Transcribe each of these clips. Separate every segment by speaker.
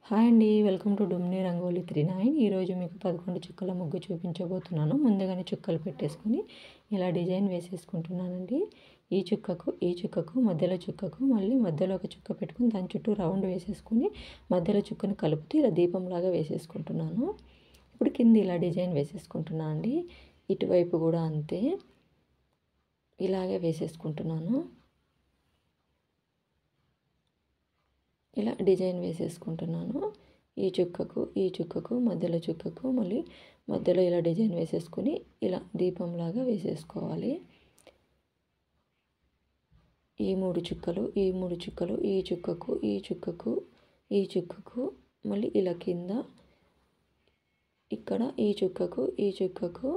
Speaker 1: Hi అండి, welcome to డుమ్ని rangoli 39. ఈరోజు మీకు 11 చుక్కల ముగ్గు చూపించబోతున్నాను. ముందుగానే చుక్కలు పెట్టేసుకొని ఇలా డిజైన్ వేసేసుకుంటున్నానండి. ఈ చుక్కకు మధ్యలో చుక్కకు మళ్ళీ మధ్యలో ఒక చుక్క పెట్టుకుని దాని చుట్టూ రౌండ్ వేసేసుకొని మధ్యలో చుక్కను కలుపుతూ ఇలా దీపంలాగా వేసేసుకుంటున్నాను. ఇప్పుడు కింద ఇలా డిజైన్ వేసేసుకుంటున్నాను అండి. ఇటువైపు కూడా అంతే ఇలాగే వేసేసుకుంటున్నాను. ఇలా డిజైన్ వేసేసుకుంటున్నాను. ఈ చుక్కకు మధ్యలో చుక్కకు మళ్ళీ మధ్యలో ఇలా డిజైన్ వేసేసుకొని ఇలా దీపంలాగా వేసేసుకోవాలి. ఈ మూడు చుక్కలు ఈ చుక్కకు మళ్ళీ ఇలా కింద ఇక్కడ ఈ చుక్కకు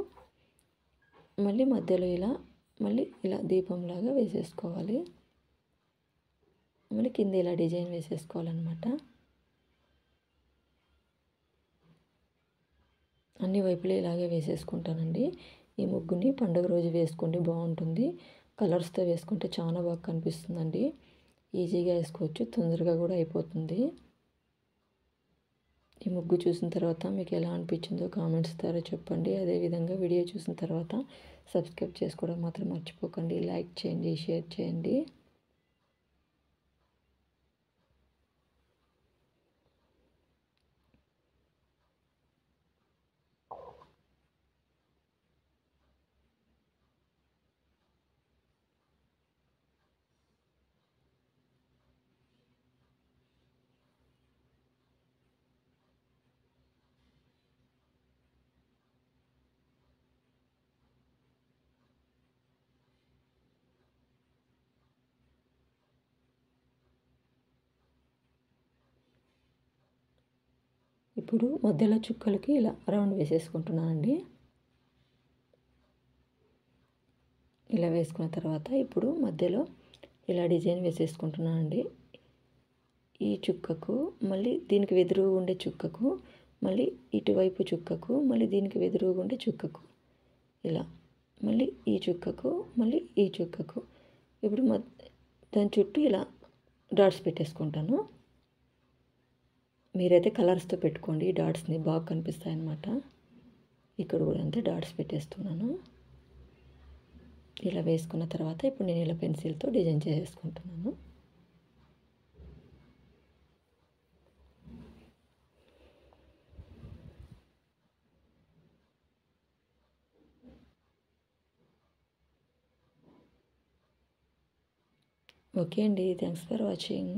Speaker 1: మళ్ళీ మధ్యలో మళ్ళీ ఇలా దీపంలాగా వేసేసుకోవాలి. మళ్ళీ కింద ఇలా డిజైన్ వేసేసుకోవాలన్నమాట. అన్ని వైపులు ఇలాగే వేసేసుకుంటానండి. ఈ ముగ్గుని పండుగ రోజు వేసుకోండి, బాగుంటుంది. కలర్స్తో వేసుకుంటే చాలా బాగా కనిపిస్తుందండి. ఈజీగా వేసుకోవచ్చు, తొందరగా కూడా అయిపోతుంది. ఈ ముగ్గు చూసిన తర్వాత మీకు ఎలా అనిపించిందో కామెంట్స్ ద్వారా చెప్పండి. అదేవిధంగా వీడియో చూసిన తర్వాత సబ్స్క్రైబ్ చేసుకోవడం మాత్రం మర్చిపోకండి. లైక్ చేయండి, షేర్ చేయండి. ఇప్పుడు మధ్యలో చుక్కలకి ఇలా రౌండ్ వేసేసుకుంటున్నానండి. ఇలా వేసుకున్న తర్వాత ఇప్పుడు మధ్యలో ఇలా డిజైన్ వేసేసుకుంటున్నానండి. ఈ చుక్కకు మళ్ళీ దీనికి ఎదురుగా ఉండే చుక్కకు మళ్ళీ ఇటువైపు చుక్కకు మళ్ళీ దీనికి ఎదురుగా ఉండే చుక్కకు ఇలా మళ్ళీ ఈ చుక్కకు మళ్ళీ ఈ చుక్కకు ఇప్పుడు దాని చుట్టూ ఇలా డాట్స్ పెట్టేసుకుంటాను. మీరైతే కలర్స్తో పెట్టుకోండి, డాట్స్ని బాగా కనిపిస్తాయి అన్నమాట. ఇక్కడ కూడా అంతే డాట్స్ పెట్టేస్తున్నాను. ఇలా వేసుకున్న తర్వాత ఇప్పుడు నేను ఇలా పెన్సిల్తో డిజైన్ చేసుకుంటున్నాను. ఓకే అండి, థ్యాంక్స్ ఫర్ వాచింగ్.